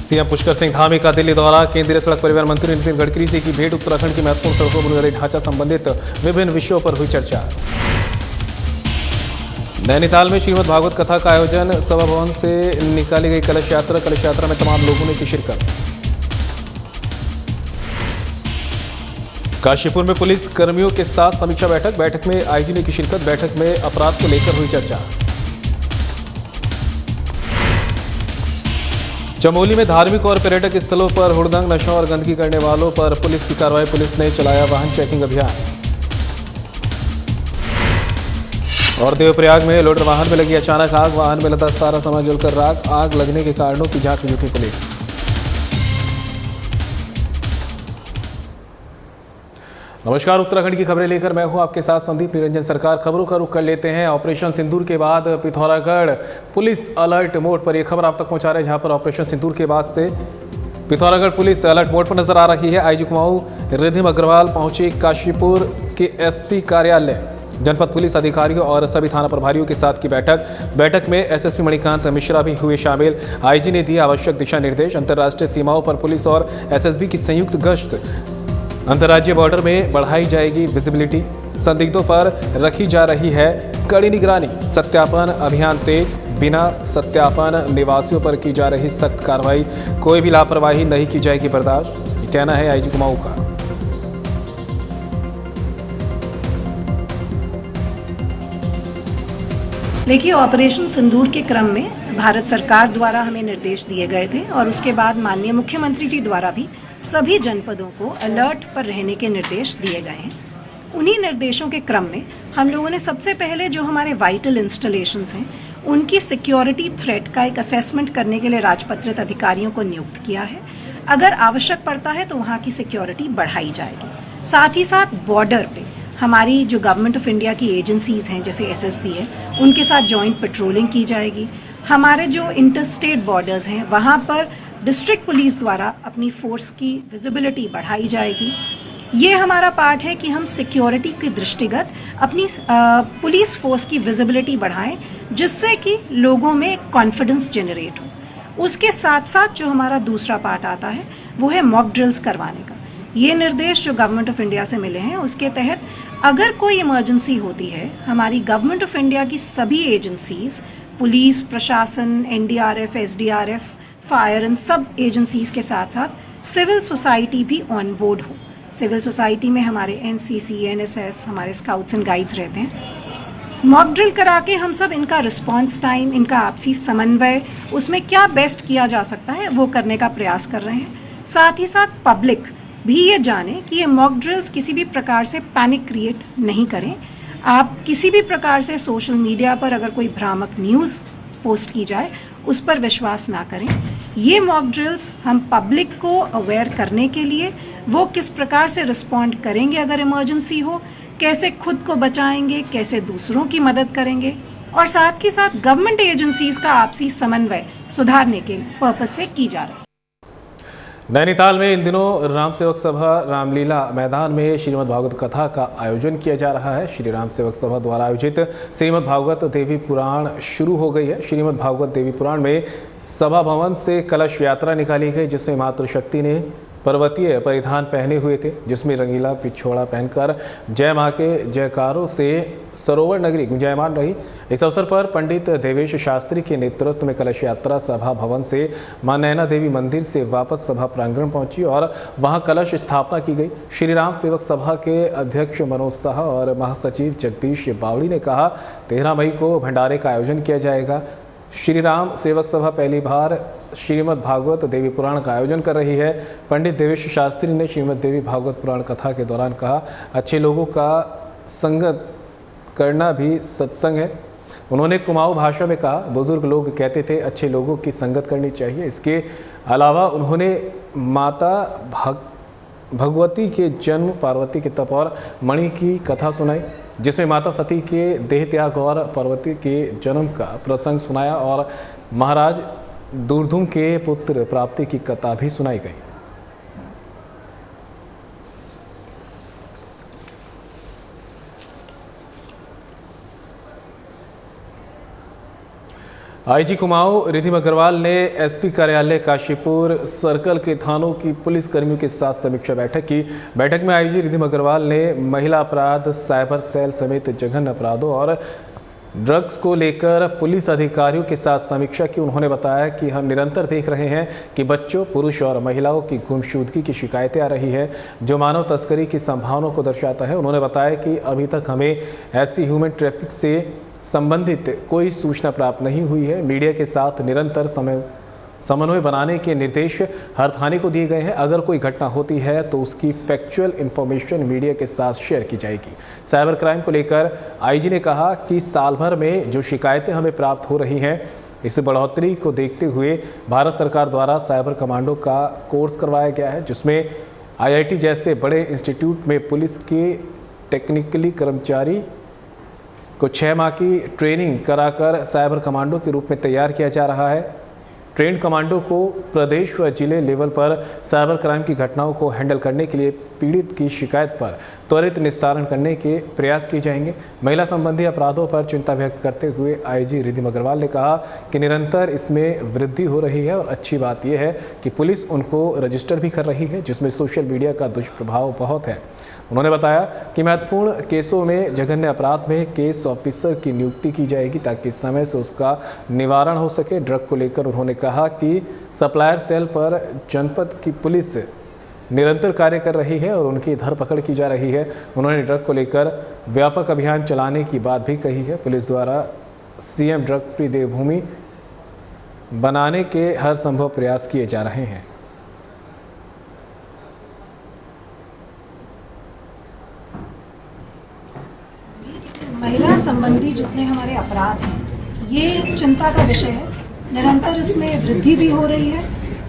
CM Pushkar Singh Dhami का दिल्ली दौरा। केंद्रीय सड़क परिवहन मंत्री नितिन गडकरी से की भेंट। उत्तराखंड की महत्वपूर्ण सड़कों बुनियादी ढांचा संबंधित विभिन्न विषयों पर हुई चर्चा। नैनीताल में श्रीमद् भागवत कथा का आयोजन। सभा भवन से निकाली गई कलश यात्रा। कलश यात्रा में तमाम लोगों ने की शिरकत। काशीपुर में पुलिस कर्मियों के साथ समीक्षा बैठक। बैठक में आईजी ने की शिरकत। बैठक में अपराध को लेकर हुई चर्चा। चमोली में धार्मिक और पर्यटक स्थलों पर हुड़दंग, नशा और गंदगी करने वालों पर पुलिस की कार्रवाई। पुलिस ने चलाया वाहन चेकिंग अभियान। और देवप्रयाग में लोडर वाहन में लगी अचानक आग। वाहन में लदा सारा सामान जलकर राख। आग लगने के कारणों की जांच में जुटी पुलिस। नमस्कार, उत्तराखंड की खबरें लेकर मैं हूं आपके साथ संदीप निरंजन सरकार। खबरों का रुख कर लेते हैं। ऑपरेशन सिंदूर के बाद पिथौरागढ़ पुलिस अलर्ट मोड पर। यह खबर आप तक पहुंचा रहे हैं, जहां पर ऑपरेशन सिंदूर के बाद से पिथौरागढ़ पुलिस अलर्ट मोड पर नजर आ रही है। आईजी कुमाऊं रिधिम अग्रवाल पहुंचे काशीपुर के एसपी कार्यालय। जनपद पुलिस अधिकारियों और सभी थाना प्रभारियों के साथ की बैठक में एसएसपी मणिकांत मिश्रा भी हुए शामिल। आईजी ने दिए आवश्यक दिशा निर्देश। अंतर्राष्ट्रीय सीमाओं पर पुलिस और एसएसबी की संयुक्त गश्त। अंतर्राज्यीय बॉर्डर में बढ़ाई जाएगी विजिबिलिटी। संदिग्धों पर रखी जा रही है कड़ी निगरानी। सत्यापन अभियान तेज। बिना सत्यापन निवासियों पर की जा रही सख्त कार्रवाई। कोई भी लापरवाही नहीं की जाएगी बर्दाश्त। ये कहना है आईजी कुमाऊं का। देखिए, ऑपरेशन सिंदूर के क्रम में भारत सरकार द्वारा हमें निर्देश दिए गए थे और उसके बाद माननीय मुख्यमंत्री जी द्वारा भी सभी जनपदों को अलर्ट पर रहने के निर्देश दिए गए हैं। उन्हीं निर्देशों के क्रम में हम लोगों ने सबसे पहले जो हमारे वाइटल इंस्टॉलेशंस हैं उनकी सिक्योरिटी थ्रेट का एक असेसमेंट करने के लिए राजपत्रित अधिकारियों को नियुक्त किया है। अगर आवश्यक पड़ता है तो वहाँ की सिक्योरिटी बढ़ाई जाएगी। साथ ही साथ बॉर्डर पे हमारी जो गवर्नमेंट ऑफ इंडिया की एजेंसीज़ हैं जैसे एसएसबी है, उनके साथ जॉइंट पेट्रोलिंग की जाएगी। हमारे जो इंटरस्टेट बॉर्डर्स हैं वहाँ पर डिस्ट्रिक्ट पुलिस द्वारा अपनी फोर्स की विजिबिलिटी बढ़ाई जाएगी। ये हमारा पार्ट है कि हम सिक्योरिटी के दृष्टिगत अपनी पुलिस फोर्स की विजिबिलिटी बढ़ाएं, जिससे कि लोगों में कॉन्फिडेंस जनरेट हो। उसके साथ साथ जो हमारा दूसरा पार्ट आता है वो है मॉक ड्रिल्स करवाने का। ये निर्देश जो गवर्नमेंट ऑफ इंडिया से मिले हैं उसके तहत अगर कोई इमरजेंसी होती है, हमारी गवर्नमेंट ऑफ इंडिया की सभी एजेंसीज़, पुलिस प्रशासन, एनडीआरएफ, एसडीआरएफ, फायर, इन सब एजेंसीज़ के साथ साथ सिविल सोसाइटी भी ऑन बोर्ड हो। सिविल सोसाइटी में हमारे एनसीसी, एनएसएस, हमारे स्काउट्स एंड गाइड्स रहते हैं। मॉक ड्रिल करा के हम सब इनका रिस्पांस टाइम, इनका आपसी समन्वय, उसमें क्या बेस्ट किया जा सकता है वो करने का प्रयास कर रहे हैं। साथ ही साथ पब्लिक भी ये जाने कि ये मॉक ड्रिल्स किसी भी प्रकार से पैनिक क्रिएट नहीं करें। आप किसी भी प्रकार से सोशल मीडिया पर अगर कोई भ्रामक न्यूज़ पोस्ट की जाए उस पर विश्वास ना करें। ये मॉक ड्रिल्स हम पब्लिक को अवेयर करने के लिए, वो किस प्रकार से रिस्पॉन्ड करेंगे अगर इमरजेंसी हो, कैसे खुद को बचाएंगे, कैसे दूसरों की मदद करेंगे, और साथ ही साथ गवर्नमेंट एजेंसीज़ का आपसी समन्वय सुधारने के पर्पस से की जा रही है। नैनीताल में इन दिनों राम सेवक सभा रामलीला मैदान में श्रीमद् भागवत कथा का आयोजन किया जा रहा है। श्री राम सेवक सभा द्वारा आयोजित श्रीमद् भागवत देवी पुराण शुरू हो गई है। श्रीमद् भागवत देवी पुराण में सभा भवन से कलश यात्रा निकाली गई, जिसमें मातृशक्ति ने पर्वतीय परिधान पहने हुए थे, जिसमें रंगीला पिछोड़ा पहनकर जय मां के जयकारों से सरोवर नगरी गुंजायमान रही। इस अवसर पर पंडित देवेश शास्त्री के नेतृत्व में कलश यात्रा सभा भवन से मां नैना देवी मंदिर से वापस सभा प्रांगण पहुंची और वहां कलश स्थापना की गई। श्री राम सेवक सभा के अध्यक्ष मनोज साहा और महासचिव जगदीश बावड़ी ने कहा, 13 मई को भंडारे का आयोजन किया जाएगा। श्री राम सेवक सभा पहली बार श्रीमद् भागवत देवी पुराण का आयोजन कर रही है। पंडित देवेश शास्त्री ने श्रीमद् देवी भागवत पुराण कथा के दौरान कहा, अच्छे लोगों का संगत करना भी सत्संग है। उन्होंने कुमाऊं भाषा में कहा, बुजुर्ग लोग कहते थे अच्छे लोगों की संगत करनी चाहिए। इसके अलावा उन्होंने माता भगवती के जन्म, पार्वती के तप और मणि की कथा सुनाई, जिसमें माता सती के देह त्याग और पार्वती के जन्म का प्रसंग सुनाया और महाराज दूरधुम के पुत्र प्राप्ति की कथा भी सुनाई गई। आईजी कुमाऊं रिधिमा अग्रवाल ने एसपी कार्यालय काशीपुर सर्कल के थानों की पुलिस कर्मियों के साथ समीक्षा बैठक की। बैठक में आईजी रिधिमा अग्रवाल ने महिला अपराध, साइबर सेल समेत जघन्य अपराधों और ड्रग्स को लेकर पुलिस अधिकारियों के साथ समीक्षा की। उन्होंने बताया कि हम निरंतर देख रहे हैं कि बच्चों, पुरुष और महिलाओं की गुमशुदगी की शिकायतें आ रही है, जो मानव तस्करी की संभावनाओं को दर्शाता है। उन्होंने बताया कि अभी तक हमें ऐसी ह्यूमन ट्रैफिक से संबंधित कोई सूचना प्राप्त नहीं हुई है। मीडिया के साथ निरंतर समन्वय बनाने के निर्देश हर थाने को दिए गए हैं। अगर कोई घटना होती है तो उसकी फैक्चुअल इंफॉर्मेशन मीडिया के साथ शेयर की जाएगी। साइबर क्राइम को लेकर आईजी ने कहा कि साल भर में जो शिकायतें हमें प्राप्त हो रही हैं, इस बढ़ोतरी को देखते हुए भारत सरकार द्वारा साइबर कमांडो का कोर्स करवाया गया है, जिसमें IIT जैसे बड़े इंस्टीट्यूट में पुलिस के टेक्निकली कर्मचारी को 6 माह की ट्रेनिंग कराकर साइबर कमांडो के रूप में तैयार किया जा रहा है। ट्रेंड कमांडो को प्रदेश व जिले लेवल पर साइबर क्राइम की घटनाओं को हैंडल करने के लिए पीड़ित की शिकायत पर त्वरित निस्तारण करने के प्रयास किए जाएंगे। महिला संबंधी अपराधों पर चिंता व्यक्त करते हुए आईजी रिधिमा अग्रवाल ने कहा कि निरंतर इसमें वृद्धि हो रही है और अच्छी बात यह है कि पुलिस उनको रजिस्टर भी कर रही है, जिसमें सोशल मीडिया का दुष्प्रभाव बहुत है। उन्होंने बताया कि महत्वपूर्ण केसों में जघन्य अपराध में केस ऑफिसर की नियुक्ति की जाएगी ताकि समय से उसका निवारण हो सके। ड्रग को लेकर उन्होंने कहा कि सप्लायर सेल पर जनपद की पुलिस निरंतर कार्य कर रही है और उनकी धरपकड़ की जा रही है। उन्होंने ड्रग को लेकर व्यापक अभियान चलाने की बात भी कही है। पुलिस द्वारा CM ड्रग फ्री देवभूमि बनाने के हर संभव प्रयास किए जा रहे हैं। महिला संबंधी जितने हमारे अपराध हैं, ये चिंता का विषय है। निरंतर इसमें वृद्धि भी हो रही है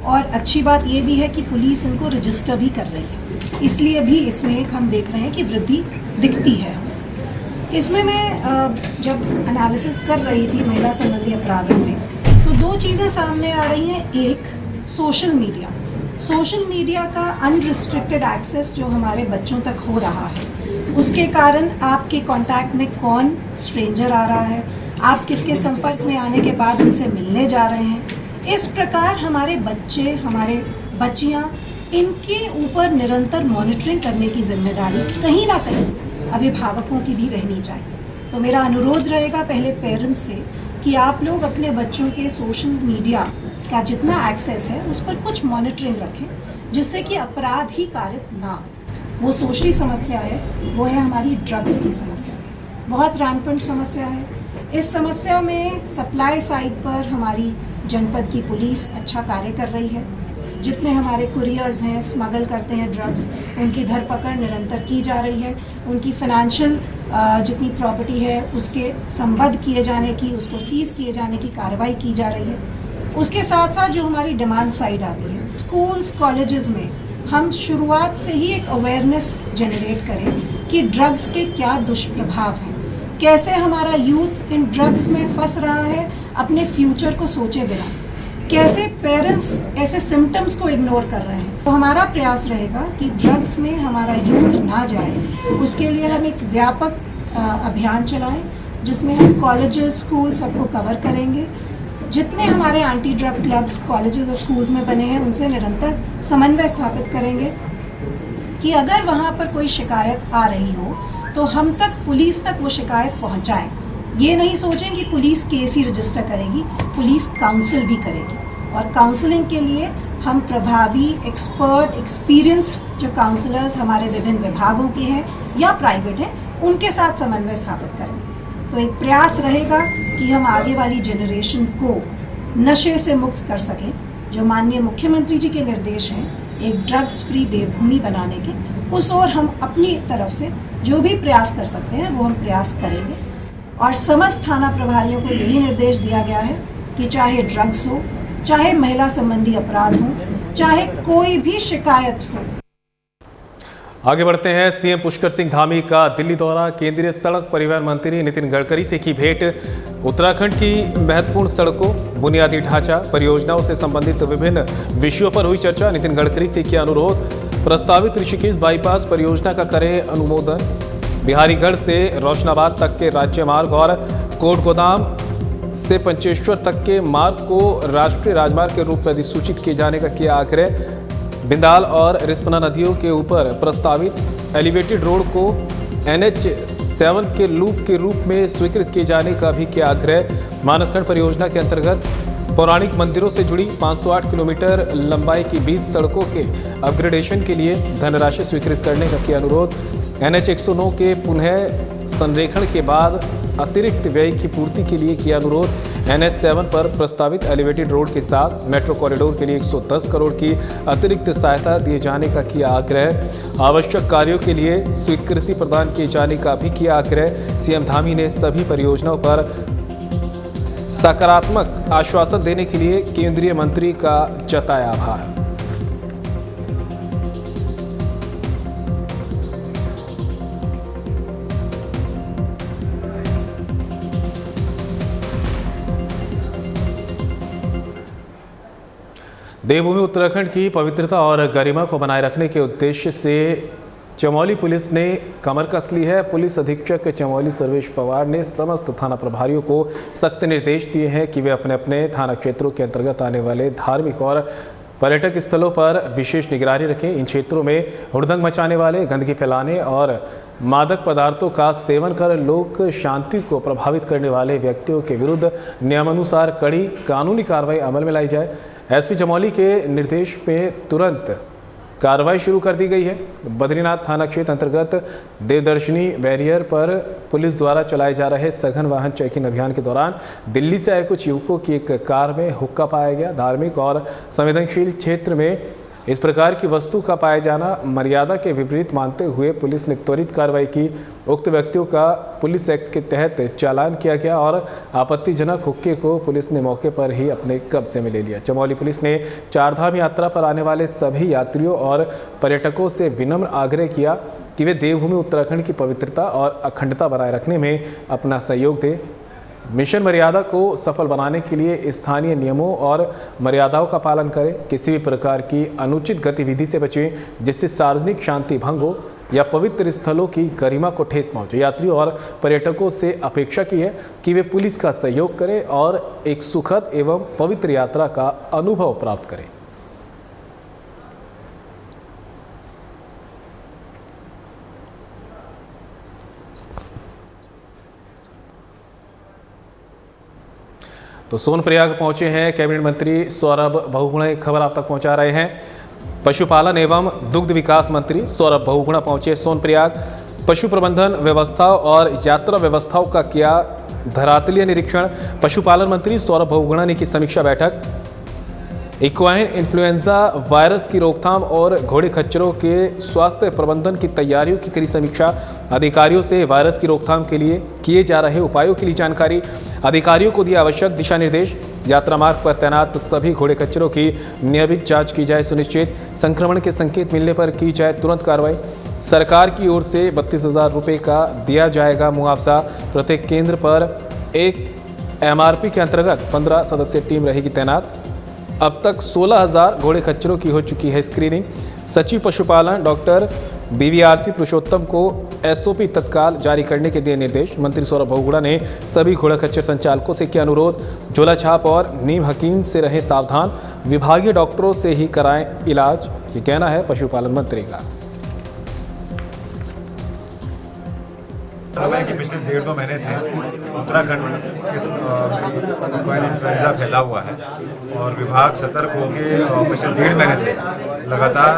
और अच्छी बात ये भी है कि पुलिस इनको रजिस्टर भी कर रही है, इसलिए भी इसमें एक हम देख रहे हैं कि वृद्धि दिखती है। इसमें मैं जब एनालिसिस कर रही थी महिला संबंधी अपराधों में, तो 2 चीज़ें सामने आ रही हैं। एक, सोशल मीडिया का अनरिस्ट्रिक्टेड एक्सेस जो हमारे बच्चों तक हो रहा है, उसके कारण आपके कांटेक्ट में कौन स्ट्रेंजर आ रहा है, आप किसके संपर्क में आने के बाद उनसे मिलने जा रहे हैं। इस प्रकार हमारे बच्चे, हमारे बच्चियां, इनके ऊपर निरंतर मॉनिटरिंग करने की जिम्मेदारी कहीं ना कहीं अभिभावकों की भी रहनी चाहिए। तो मेरा अनुरोध रहेगा पहले पेरेंट्स से कि आप लोग अपने बच्चों के सोशल मीडिया का जितना एक्सेस है उस पर कुछ मॉनिटरिंग रखें, जिससे कि अपराध ही कारित ना हो। वो सोशली समस्या है, वो है हमारी ड्रग्स की समस्या, बहुत रैम्पेंट समस्या है। इस समस्या में सप्लाई साइड पर हमारी जनपद की पुलिस अच्छा कार्य कर रही है। जितने हमारे कुरियर्स हैं, स्मगल करते हैं ड्रग्स, उनकी धरपकड़ निरंतर की जा रही है। उनकी फाइनेंशियल जितनी प्रॉपर्टी है उसके संबद्ध किए जाने की, उसको सीज किए जाने की कार्रवाई की जा रही है। उसके साथ साथ जो हमारी डिमांड साइड आती है, स्कूल्स, कॉलेजेस में हम शुरुआत से ही एक अवेयरनेस जनरेट करें कि ड्रग्स के क्या दुष्प्रभाव हैं, कैसे हमारा यूथ इन ड्रग्स में फंस रहा है अपने फ्यूचर को सोचे बिना, कैसे पेरेंट्स ऐसे सिम्टम्स को इग्नोर कर रहे हैं। तो हमारा प्रयास रहेगा कि ड्रग्स में हमारा यूथ ना जाए। उसके लिए हम एक व्यापक अभियान चलाएं, जिसमें हम कॉलेजेस, स्कूल सबको कवर करेंगे। जितने हमारे एंटी ड्रग क्लब्स कॉलेजेस और स्कूल्स में बने हैं, उनसे निरंतर समन्वय स्थापित करेंगे कि अगर वहाँ पर कोई शिकायत आ रही हो तो हम तक, पुलिस तक वो शिकायत पहुँचाएं। ये नहीं सोचें कि पुलिस केस ही रजिस्टर करेगी, पुलिस काउंसिल भी करेगी। और काउंसलिंग के लिए हम प्रभावी, एक्सपर्ट, एक्सपीरियंस्ड जो काउंसलर्स हमारे विभिन्न विभागों के हैं या प्राइवेट हैं, उनके साथ समन्वय स्थापित करेंगे। तो एक प्रयास रहेगा कि हम आगे वाली जनरेशन को नशे से मुक्त कर सकें। जो माननीय मुख्यमंत्री जी के निर्देश हैं एक ड्रग्स फ्री देवभूमि बनाने के, उस ओर हम अपनी तरफ से जो भी प्रयास कर सकते हैं वो हम प्रयास करेंगे। और समस्त थाना प्रभारियों को यही निर्देश दिया गया है कि चाहे ड्रग्स हो, चाहे महिला संबंधी अपराध हो, चाहे कोई भी शिकायत हो। आगे बढ़ते हैं। सीएम पुष्कर सिंह धामी का दिल्ली दौरा, केंद्रीय सड़क परिवहन मंत्री नितिन गडकरी से की भेंट, उत्तराखंड की महत्वपूर्ण सड़कों, बुनियादी ढांचा परियोजनाओं से संबंधित विभिन्न विषयों पर हुई चर्चा। नितिन गडकरी से किया अनुरोध, प्रस्तावित ऋषिकेश बाईपास परियोजना का करें अनुमोदन। बिहारीगढ़ से रोशनाबाद तक के राज्य मार्ग और कोटगोदाम से पंचेश्वर तक के मार्ग को राष्ट्रीय राजमार्ग के रूप में अधिसूचित किए जाने का किया आग्रह। बिंदाल और रिस्पना नदियों के ऊपर प्रस्तावित एलिवेटेड रोड को NH7 के लूप के रूप में स्वीकृत किए जाने का भी किया आग्रह। मानसखंड परियोजना के अंतर्गत पौराणिक मंदिरों से जुड़ी 508 किलोमीटर लंबाई की 20 सड़कों के अपग्रेडेशन के लिए धनराशि स्वीकृत करने का किया अनुरोध। NH109 के पुनः संरेखण के बाद अतिरिक्त व्यय की पूर्ति के लिए किया अनुरोध। NH7 पर प्रस्तावित एलिवेटेड रोड के साथ मेट्रो कॉरिडोर के लिए 110 करोड़ की अतिरिक्त सहायता दिए जाने का किया आग्रह। आवश्यक कार्यों के लिए स्वीकृति प्रदान किए जाने का भी किया आग्रह। सीएम धामी ने सभी परियोजनाओं पर सकारात्मक आश्वासन देने के लिए केंद्रीय मंत्री का जताया आभार। देवभूमि उत्तराखंड की पवित्रता और गरिमा को बनाए रखने के उद्देश्य से चमोली पुलिस ने कमर कस ली है। पुलिस अधीक्षक चमोली सर्वेश पवार ने समस्त थाना प्रभारियों को सख्त निर्देश दिए हैं कि वे अपने अपने थाना क्षेत्रों के अंतर्गत आने वाले धार्मिक और पर्यटक स्थलों पर विशेष निगरानी रखें। इन क्षेत्रों में हुड़दंग मचाने वाले, गंदगी फैलाने और मादक पदार्थों का सेवन कर लोक शांति को प्रभावित करने वाले व्यक्तियों के विरुद्ध नियमानुसार कड़ी कानूनी कार्रवाई अमल में लाई जाए। एसपी चमोली के निर्देश पे तुरंत कार्रवाई शुरू कर दी गई है। बद्रीनाथ थाना क्षेत्र अंतर्गत देवदर्शनी बैरियर पर पुलिस द्वारा चलाए जा रहे सघन वाहन चेकिंग अभियान के दौरान दिल्ली से आए कुछ युवकों की एक कार में हुक्का पाया गया। धार्मिक और संवेदनशील क्षेत्र में इस प्रकार की वस्तु का पाया जाना मर्यादा के विपरीत मानते हुए पुलिस ने त्वरित कार्रवाई की। उक्त व्यक्तियों का पुलिस एक्ट के तहत चालान किया गया और आपत्तिजनक हुक्के को पुलिस ने मौके पर ही अपने कब्जे में ले लिया। चमोली पुलिस ने चारधाम यात्रा पर आने वाले सभी यात्रियों और पर्यटकों से विनम्र आग्रह किया कि वे देवभूमि उत्तराखंड की पवित्रता और अखंडता बनाए रखने में अपना सहयोग दें। मिशन मर्यादा को सफल बनाने के लिए स्थानीय नियमों और मर्यादाओं का पालन करें। किसी भी प्रकार की अनुचित गतिविधि से बचें जिससे सार्वजनिक शांति भंग हो या पवित्र स्थलों की गरिमा को ठेस पहुंचे। यात्रियों और पर्यटकों से अपेक्षा की है कि वे पुलिस का सहयोग करें और एक सुखद एवं पवित्र यात्रा का अनुभव प्राप्त करें। तो सोनप्रयाग पहुंचे हैं कैबिनेट मंत्री सौरभ बहुगुणा। खबर आप तक पहुंचा रहे हैं। पशुपालन एवं दुग्ध विकास मंत्री सौरभ बहुगुणा पहुंचे सोनप्रयाग। पशु प्रबंधन व्यवस्था और यात्रा व्यवस्थाओं का किया धरातलीय निरीक्षण। पशुपालन मंत्री सौरभ बहुगुणा ने की समीक्षा बैठक। इक्वाइन इन्फ्लुएंजा वायरस की रोकथाम और घोड़े खच्चरों के स्वास्थ्य प्रबंधन की तैयारियों की करी समीक्षा। अधिकारियों से वायरस की रोकथाम के लिए किए जा रहे उपायों के लिए जानकारी। अधिकारियों को दिया आवश्यक दिशा निर्देश। यात्रा मार्ग पर तैनात सभी घोड़े खच्चरों की नियमित जांच की जाए सुनिश्चित। संक्रमण के संकेत मिलने पर की जाए तुरंत कार्रवाई। सरकार की ओर से 32,000 रुपये का दिया जाएगा मुआवजा। प्रत्येक केंद्र पर एक MRP के अंतर्गत 15 सदस्यीय टीम रहेगी तैनात। अब तक 16,000 घोड़े खच्चरों की हो चुकी है स्क्रीनिंग। सचिव पशुपालन डॉक्टर BVRC पुरुषोत्तम को SOP तत्काल जारी करने के दिए निर्देश। मंत्री सौरभ बहुगुणा ने सभी घोड़ा खच्चर संचालकों से किया अनुरोध। झोला छाप और नीम हकीम से रहें सावधान। विभागीय डॉक्टरों से ही कराएं इलाज, ये कहना है पशुपालन मंत्री का। कि पिछले 1.5-2 महीने से उत्तराखंड में इन्फ्लुएंजा फैला हुआ है और विभाग सतर्क होकर पिछले 1.5 महीने से लगातार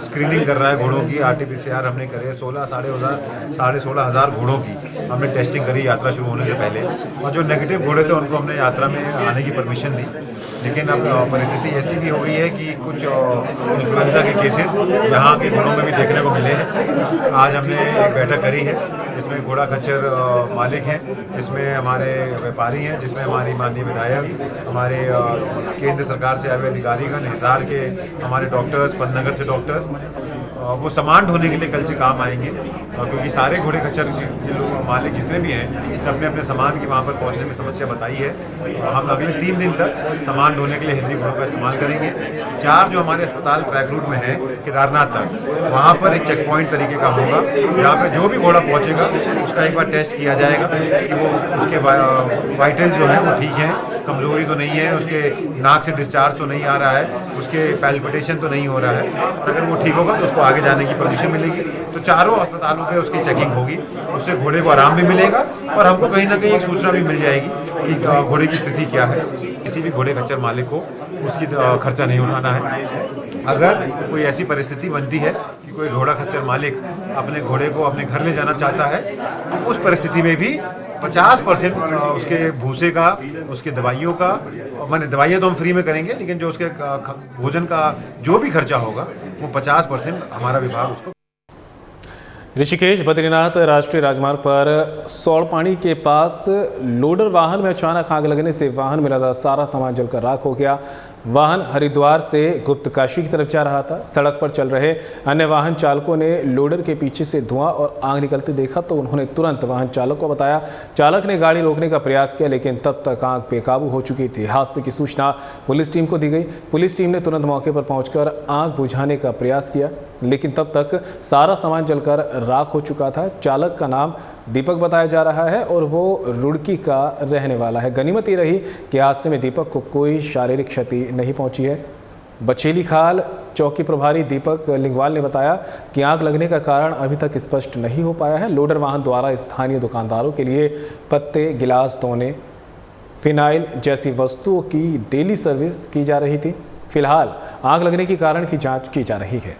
स्क्रीनिंग कर रहा है घोड़ों की। RT-PCR हमने करे 16,500 घोड़ों की हमने टेस्टिंग करी यात्रा शुरू होने से पहले, और जो नेगेटिव घोड़े थे उनको हमने यात्रा में आने की परमिशन दी। लेकिन अब परिस्थिति ऐसी भी हो गई है कि कुछ इन्फ्लुएंजा के केसेस यहाँ के घोड़ों में भी देखने को मिले हैं। आज हमने एक बैठक करी है जिसमें घोड़ा खच्चर मालिक हैं, जिसमें हमारे व्यापारी हैं, जिसमें हमारी माननीय विधायक, हमारे केंद्र सरकार से आए हुए अधिकारीगण, हिसार के हमारे डॉक्टर्स, पंतनगर से डॉक्टर्स, वो सामान ढोने के लिए कल से काम आएंगे। क्योंकि सारे घोड़े खच्चर के लोग मालिक जितने भी हैं सबने अपने सामान की वहाँ पर पहुँचने में समस्या बताई है। हम अगले 3 दिन तक सामान ढोने के लिए हेल्दी घोड़ों का इस्तेमाल करेंगे। 4 जो हमारे अस्पताल ट्रैक रूट में है केदारनाथ तक, वहाँ पर एक चेक पॉइंट तरीके का होगा जहाँ पर जो भी घोड़ा पहुँचेगा उसका एक बार टेस्ट किया जाएगा कि वो उसके वाइटल्स जो हैं वो ठीक हैं, कमज़ोरी तो नहीं है, उसके नाक से डिस्चार्ज तो नहीं आ रहा है, उसके पैल्पिटेशन तो नहीं हो रहा है। अगर वो ठीक होगा तो उसको आगे जाने की परमिशन मिलेगी। तो चारों अस्पतालों पे उसकी चेकिंग होगी, उससे घोड़े को आराम भी मिलेगा और हमको कहीं ना कहीं एक सूचना भी मिल जाएगी कि घोड़े की स्थिति क्या है। किसी भी घोड़े खच्चर मालिक को उसकी खर्चा नहीं उठाना है। अगर कोई ऐसी परिस्थिति बनती है कि कोई घोड़ा खच्चर मालिक अपने घोड़े को अपने घर ले जाना चाहता है, तो उस परिस्थिति में भी 50% उसके भूसे का, उसके दवाइयों का, माने दवाइयाँ तो हम फ्री में करेंगे, लेकिन जो उसके भोजन का जो भी खर्चा होगा वो 50% हमारा विभाग उसको। ऋषिकेश बद्रीनाथ राष्ट्रीय राजमार्ग पर सौड़पानी के पास लोडर वाहन में अचानक आग लगने से वाहन में लदा सारा सामान जलकर राख हो गया। वाहन हरिद्वार से गुप्तकाशी की तरफ जा रहा था। सड़क पर चल रहे अन्य वाहन चालकों ने लोडर के पीछे से धुआं और आग निकलते देखा तो उन्होंने तुरंत वाहन चालक को बताया। चालक ने गाड़ी रोकने का प्रयास किया, लेकिन तब तक आग बेकाबू हो चुकी थी। हादसे की सूचना पुलिस टीम को दी गई। पुलिस टीम ने तुरंत मौके पर पहुंचकर आग बुझाने का प्रयास किया, लेकिन तब तक सारा सामान जलकर राख हो चुका था। चालक का नाम दीपक बताया जा रहा है और वो रुड़की का रहने वाला है। गनीमत ये रही कि हादसे में दीपक को कोई शारीरिक क्षति नहीं पहुंची है। बचेली खाल चौकी प्रभारी दीपक लिंगवाल ने बताया कि आग लगने का कारण अभी तक स्पष्ट नहीं हो पाया है। लोडर वाहन द्वारा स्थानीय दुकानदारों के लिए पत्ते, गिलास धोने, फिनाइल जैसी वस्तुओं की डेली सर्विस की जा रही थी। फिलहाल आग लगने के कारण की जांच की जा रही है।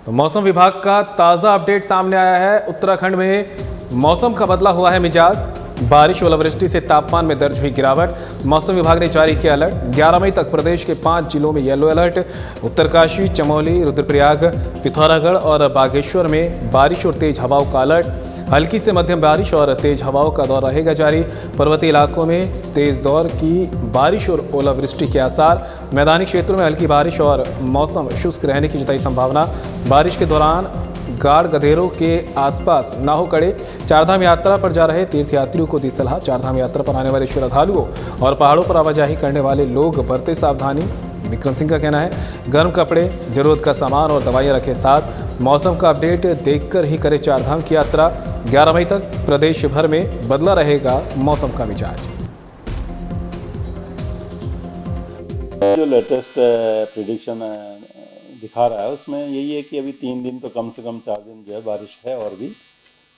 तो मौसम विभाग का ताज़ा अपडेट सामने आया है। उत्तराखंड में मौसम का बदला हुआ है मिजाज। बारिश, ओलावृष्टि से तापमान में दर्ज हुई गिरावट। मौसम विभाग ने जारी किया अलर्ट। 11 मई तक प्रदेश के 5 जिलों में येलो अलर्ट। उत्तरकाशी, चमोली, रुद्रप्रयाग, पिथौरागढ़ और बागेश्वर में बारिश और तेज हवाओं का अलर्ट। हल्की से मध्यम बारिश और तेज हवाओं का दौर रहेगा जारी। पर्वतीय इलाकों में तेज दौर की बारिश और ओलावृष्टि के आसार। मैदानी क्षेत्रों में हल्की बारिश और मौसम शुष्क रहने की जताई संभावना। बारिश के दौरान गाड़ गधेरों के आसपास ना हो कड़े। चारधाम यात्रा पर जा रहे तीर्थयात्रियों को दी सलाह। चारधाम यात्रा पर आने वाले श्रद्धालुओं और पहाड़ों पर आवाजाही करने वाले लोग बरते सावधानी। विक्रम सिंह का कहना है, गर्म कपड़े, जरूरत का सामान और दवाइयाँ रखें साथ। मौसम का अपडेट देखकर ही करें चारधाम की यात्रा। 11 मई तक प्रदेश भर में बदला रहेगा मौसम का मिजाज। जो लेटेस्ट प्रेडिक्शन दिखा रहा है उसमें यही है कि अभी 3 दिन तो कम से कम 4 दिन जो है बारिश है, और भी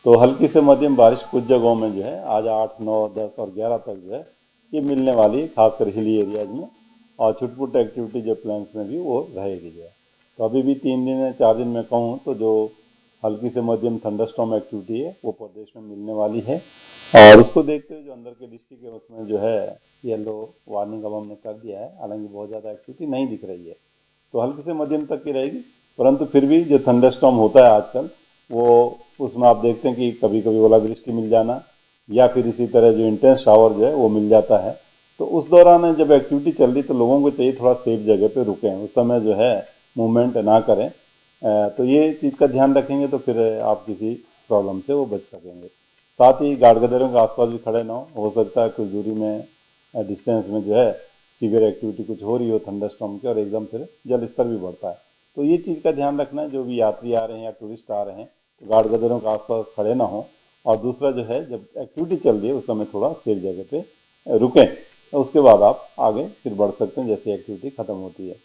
तो हल्की से मध्यम बारिश कुछ जगहों में जो है आज 8, 9, 10 और 11 तक जो है ये मिलने वाली है, खासकर हिली एरियाज में। और छुटपुट एक्टिविटी जो प्लान्स में भी वो रहेगी जो है। तो अभी भी 3 दिन 4 दिन में कहूँ तो जो हल्की से मध्यम थंडरस्टॉर्म एक्टिविटी है वो प्रदेश में मिलने वाली है। और उसको देखते हुए जो अंदर के डिस्ट्रिक्ट है उसमें जो है येलो वार्निंग अब हमने कर दिया है। हालांकि बहुत ज़्यादा एक्टिविटी नहीं दिख रही है, तो हल्की से मध्यम तक की रहेगी। परंतु फिर भी जो थंडरस्टॉर्म होता है आजकल वो उसमें आप देखते हैं कि कभी कभी ओलावृष्टि मिल जाना या फिर इसी तरह जो इंटेंस शावर जो है वो मिल जाता है। तो उस दौरान जब एक्टिविटी चल रही तो लोगों को चाहिए थोड़ा सेफ जगह पे रुकें, उस समय जो है मूवमेंट ना करें। तो ये चीज़ का ध्यान रखेंगे तो फिर आप किसी प्रॉब्लम से वो बच सकेंगे। साथ ही गाड़ गधेरों के आसपास भी खड़े ना हो सकता है कुछ दूरी में डिस्टेंस में जो है सीवियर एक्टिविटी कुछ हो रही हो थंडरस्टॉर्म की और एकदम फिर जल स्तर भी बढ़ता है। तो ये चीज़ का ध्यान रखना है, जो भी यात्री आ रहे हैं या टूरिस्ट आ रहे हैं तो गाड़ गधेरों के आसपास खड़े ना हो। और दूसरा जो है जब एक्टिविटी चल रही है उस समय थोड़ा सेफ जगह पे रुकें, तो उसके बाद आप आगे फिर बढ़ सकते हैं जैसे एक्टिविटी ख़त्म होती है।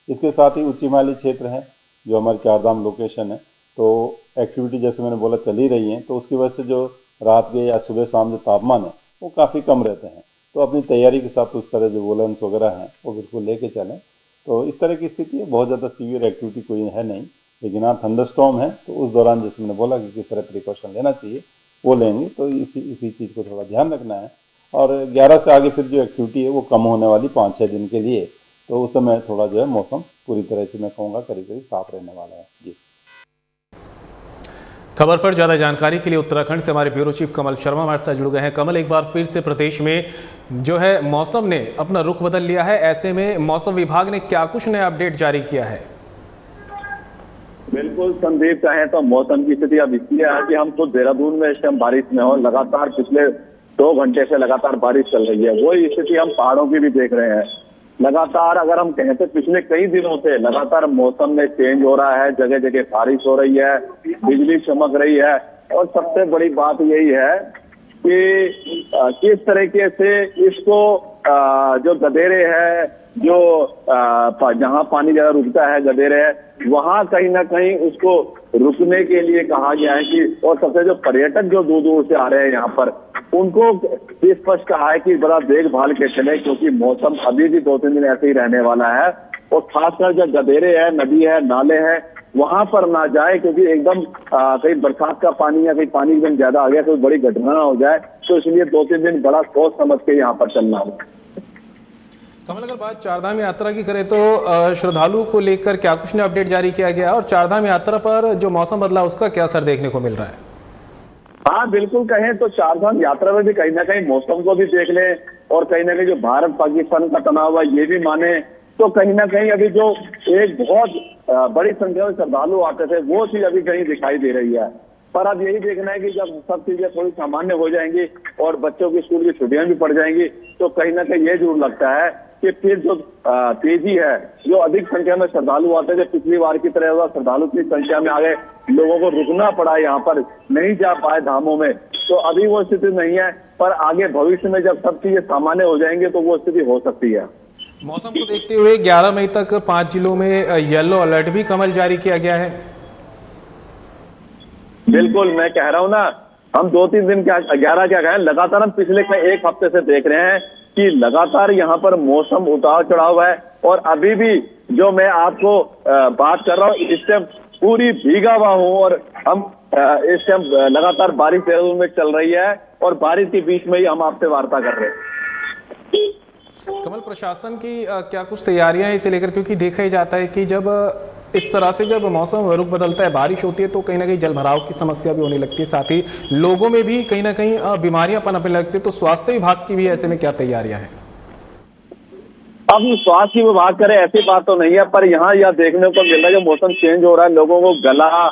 इसके साथ ही उच्च हिमालयी क्षेत्र है जो हमारी चारधाम लोकेशन है, तो एक्टिविटी जैसे मैंने बोला चल ही रही है, तो उसकी वजह से जो रात के या सुबह शाम जो तापमान है वो काफ़ी कम रहते हैं। तो अपनी तैयारी के साथ उस तरह जो वोलेंस वगैरह हैं वो बिल्कुल लेके चलें। तो इस तरह की स्थिति है, बहुत ज़्यादा सीवियर एक्टिविटी कोई है नहीं, लेकिन हाँ थंडरस्टॉर्म है तो उस दौरान जैसे मैंने बोला कि किस तरह प्रिकॉशन लेना चाहिए वो लेंगे। तो इसी चीज़ को थोड़ा ध्यान रखना है। और 11 से आगे फिर जो एक्टिविटी है वो कम होने वाली 5-6 दिन के लिए, तो उस समय थोड़ा जो है मौसम पूरी तरह से मैं कहूँगा करीब करीब साफ रहने वाला है जी। खबर पर ज़्यादा जानकारी के लिए उत्तराखंड से हमारे ब्यूरो चीफ कमल शर्मा हमारे साथ जुड़ गए हैं। कमल, एक बार फिर से प्रदेश में जो है मौसम ने अपना रुख बदल लिया है, ऐसे में मौसम विभाग ने क्या कुछ नया अपडेट जारी किया है? बिल्कुल संदीप, कहें तो मौसम की स्थिति अब इसलिए है कि हम खुद देहरादून में इस टाइम बारिश में हो। लगातार पिछले 2 घंटे से लगातार बारिश चल रही है। वही स्थिति हम पहाड़ों की भी देख रहे हैं। लगातार अगर हम कहें तो पिछले कई दिनों से लगातार मौसम में चेंज हो रहा है, जगह जगह बारिश हो रही है, बिजली चमक रही है। और सबसे बड़ी बात यही है कि किस तरीके से इसको जो गदेरे है, जो जहाँ पानी ज्यादा रुकता है गदेरे है, वहां कहीं ना कहीं उसको रुकने के लिए कहा गया है कि, और सबसे जो पर्यटक जो दूर दूर से आ रहे हैं यहाँ पर, उनको स्पष्ट कहा है कि बड़ा देखभाल के चले, क्योंकि मौसम अभी भी 2-3 दिन ऐसे ही रहने वाला है। और खासकर जो गदेरे है, नदी है, नाले हैं, वहां पर ना जाए, क्योंकि एकदम कहीं बरसात का पानी या कहीं पानी एकदम ज्यादा आ गया, कोई बड़ी घटना ना हो जाए, तो इसलिए 2-3 दिन बड़ा सोच समझ के यहाँ पर चलना होगा। कमल, अगर बात चारधाम यात्रा की करें तो श्रद्धालुओं को लेकर क्या कुछ ने अपडेट जारी किया गया, और चारधाम यात्रा पर जो मौसम बदला उसका क्या असर देखने को मिल रहा है? हाँ, बिल्कुल कहें तो चारधाम यात्रा में भी कहीं ना कहीं मौसम को भी देख ले, और कहीं ना कहीं जो भारत पाकिस्तान का तनाव है ये भी माने, तो कहीं ना कहीं अभी जो एक बहुत बड़ी संख्या में श्रद्धालु आते थे वो चीज अभी कहीं दिखाई दे रही है। पर अब यही देखना है कि जब सब चीजें थोड़ी सामान्य हो जाएंगी और बच्चों की स्कूल की छुट्टियां भी पड़ जाएंगी, तो कहीं ना कहीं ये जरूर लगता है कि फिर जो तेजी है, जो अधिक संख्या में श्रद्धालु आते थे, पिछली बार की तरह हुआ, श्रद्धालु की संख्या में आ गए, लोगों को रुकना पड़ा, यहाँ पर नहीं जा पाए धामों में, तो अभी वो स्थिति नहीं है। पर आगे भविष्य में जब सब चीजें सामान्य हो जाएंगे तो वो स्थिति हो सकती है। मौसम को देखते हुए 11 मई तक 5 जिलों में येलो अलर्ट भी कमल जारी किया गया है। बिल्कुल, मैं कह रहा हूँ ना, हम 2-3 दिन क्या 11 क्या कहें, लगातार हम पिछले 1 हफ्ते से देख रहे हैं कि लगातार यहाँ पर मौसम उतार चढ़ाव है। और अभी भी जो मैं आपको बात कर रहा हूँ, इस टाइम पूरी भीगा हुआ हूँ, और हम इस टाइम लगातार बारिश देहरादून में चल रही है, और बारिश के बीच में ही हम आपसे वार्ता कर रहे हैं। कमल, प्रशासन की क्या कुछ तैयारियां हैं इसे लेकर, क्योंकि देखा ही जाता है कि जब इस तरह से जब मौसम रुख बदलता है, बारिश होती है, तो कहीं ना कहीं जल भराव की समस्या भी होने लगती है, साथ ही लोगों में भी कहीं ना कहीं बीमारियां पनपने लगती है। तो स्वास्थ्य विभाग की भी ऐसे में क्या तैयारियां हैं? अब स्वास्थ्य विभाग करे ऐसी बात तो नहीं है, पर यहाँ यह देखने को मिल रहा है कि मौसम चेंज हो रहा है, लोगों को गला,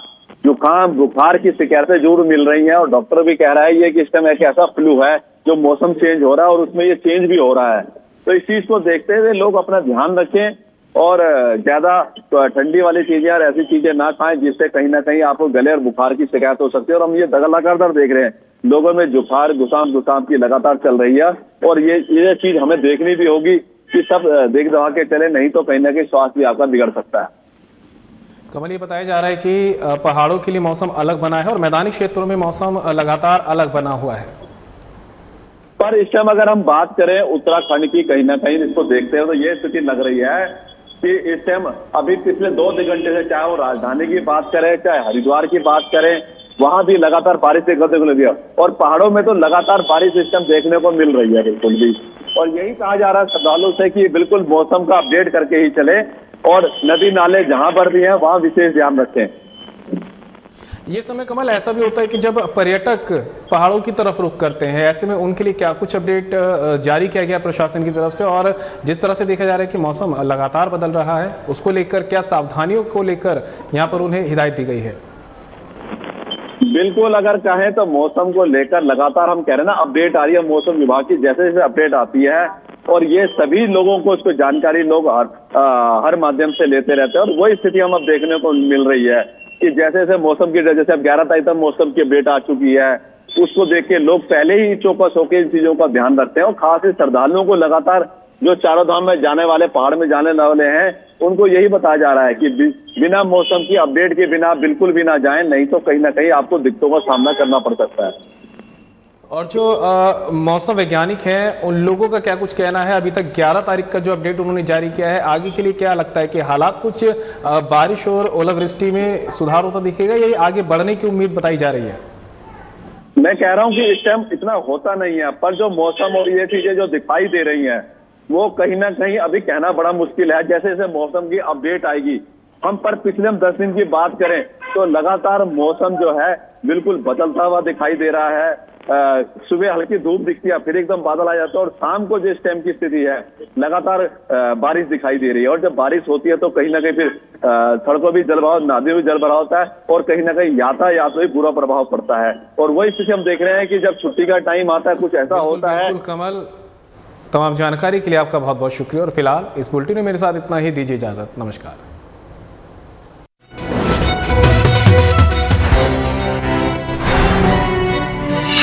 जुकाम, बुखार की शिकायतें जरूर मिल रही हैं, और डॉक्टर भी कह रहा है ये कि इस टाइम एक ऐसा फ्लू है जो मौसम चेंज हो रहा है और उसमें ये चेंज भी हो रहा है। तो इस चीज को देखते हुए लोग अपना ध्यान रखें और ज्यादा ठंडी वाली चीजें और ऐसी चीजें ना खाएं जिससे कहीं ना कहीं आपको गले और बुखार की शिकायत हो सकती है। और हम ये लगातार देख रहे हैं, लोगों में जुखार जुकाम की लगातार चल रही है, और ये चीज हमें देखनी भी होगी कि सब देख दवा के चले, नहीं तो कहीं ना कहीं स्वास्थ्य भी आपका बिगड़ सकता है। कमल, ये बताया जा रहा है कि पहाड़ों के लिए मौसम अलग बना है और मैदानी क्षेत्रों में मौसम लगातार अलग बना हुआ है। पर इस टाइम अगर हम बात करें उत्तराखंड की, कहीं ना कहीं इसको देखते हैं तो ये स्थिति लग रही है कि इस टाइम अभी पिछले 2 घंटे से, चाहे वो राजधानी की बात करें, चाहे हरिद्वार की बात करें, वहां भी लगातार बारिश देखने को लगी है, और पहाड़ों में तो लगातार बारिश इस टाइम देखने को मिल रही है बिल्कुल भी। और यही कहा जा रहा है श्रद्धालुओं से कि बिल्कुल मौसम का अपडेट करके ही चले, और नदी नाले जहां पर भी हैं वहां विशेष ध्यान रखें। ये समय कमल ऐसा भी होता है कि जब पर्यटक पहाड़ों की तरफ रुख करते हैं, ऐसे में उनके लिए क्या कुछ अपडेट जारी किया गया प्रशासन की तरफ से, और जिस तरह से देखा जा रहा है कि मौसम लगातार बदल रहा है, उसको लेकर क्या सावधानियों को लेकर यहाँ पर उन्हें हिदायत दी गई है? बिल्कुल, अगर कहें तो मौसम को लेकर लगातार हम कह रहे हैं ना, अपडेट आ रही है मौसम विभाग की, जैसे जैसे अपडेट आती है, और ये सभी लोगों को इसको जानकारी लोग हर माध्यम से लेते रहते हैं, और वही स्थिति हम अब देखने को मिल रही है कि जैसे जैसे मौसम की, जैसे अब 11 तारीख तक मौसम की अपडेट आ चुकी है, उसको देख के लोग पहले ही चौकस होकर इन चीजों का ध्यान रखते हैं। और खास श्रद्धालुओं को लगातार जो चारों धाम में जाने वाले, पहाड़ में जाने वाले हैं, उनको यही बताया जा रहा है कि बिना मौसम की अपडेट के बिना बिल्कुल भी ना जाएं, नहीं तो कहीं ना कहीं आपको दिक्कतों का सामना करना पड़ सकता है। और जो मौसम वैज्ञानिक हैं, उन लोगों का क्या कुछ कहना है? अभी तक 11 तारीख का जो अपडेट उन्होंने जारी किया है, आगे के लिए क्या लगता है कि हालात कुछ बारिश और ओलावृष्टि में सुधार होता दिखेगा, या आगे बढ़ने की उम्मीद बताई जा रही है? मैं कह रहा हूं कि इस टाइम इतना होता नहीं है, पर जो मौसम और ये चीजें जो दिखाई दे रही हैं, वो कहीं ना कहीं अभी कहना बड़ा मुश्किल है। जैसे जैसे मौसम की अपडेट आएगी, हम पर पिछले 10 दिन की बात करें तो लगातार मौसम जो है बिल्कुल बदलता हुआ दिखाई दे रहा है, सुबह हल्की धूप दिखती है, फिर एकदम बादल आ जाता है, और शाम को जिस टाइम की स्थिति है लगातार बारिश दिखाई दे रही है। और जब बारिश होती है तो कहीं ना कहीं फिर सड़कों भी जलभराव, नदियों भी जलभराव होता है, और कहीं ना कहीं यातायात में बुरा प्रभाव पड़ता है। और वही स्थिति हम देख रहे हैं कि जब छुट्टी का टाइम आता है कुछ ऐसा होता है। बिल्कुल कमल, तमाम जानकारी के लिए आपका बहुत बहुत शुक्रिया। और फिलहाल इस बुलेटिन में मेरे साथ इतना ही, दीजिए इजाजत, नमस्कार।